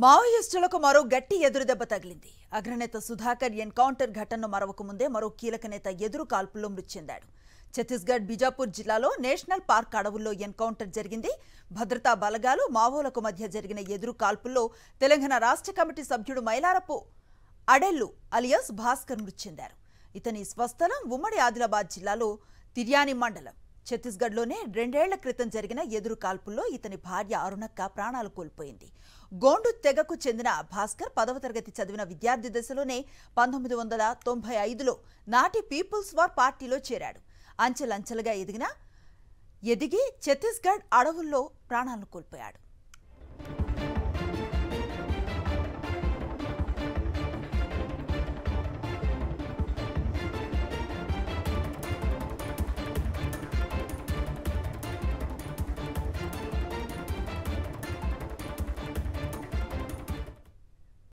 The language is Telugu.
మావోయిస్టులకు మరో గట్టి ఎదురుదెబ్బ తగిలింది. అగ్రనేత సుధాకర్ ఎన్కౌంటర్ ఘటనను మరవక ముందే మరో కీలక నేత ఎదురు కాల్పుల్లో మృతి చెందాడు. ఛత్తీస్గఢ్ బీజాపూర్ జిల్లాలో నేషనల్ పార్క్ అడవుల్లో ఎన్కౌంటర్ జరిగింది. భద్రతా బలగాలు మావోలకు మధ్య జరిగిన ఎదురు కాల్పుల్లో తెలంగాణ రాష్ట్ర కమిటీ సభ్యుడు మైలారపు అడెల్లు అలియాస్ భాస్కర్ మృతి చెందారు. ఇతని స్వస్థలం ఉమ్మడి ఆదిలాబాద్ జిల్లాలో తిర్యాని మండలం. ఛత్తీస్గఢ్లోనే 2 ఏళ్ల క్రితం జరిగిన ఎదురు కాల్పుల్లో ఇతని భార్య అరుణక్క ప్రాణాలు కోల్పోయింది. గోండు తెగకు చెందిన భాస్కర్ 10వ తరగతి చదివిన విద్యార్థి దశలోనే 1995లో నాటి పీపుల్స్ వార్ పార్టీలో చేరాడు. అంచెలంచెలుగా ఎదిగి ఛత్తీస్గఢ్ అడవుల్లో ప్రాణాలను కోల్పోయాడు.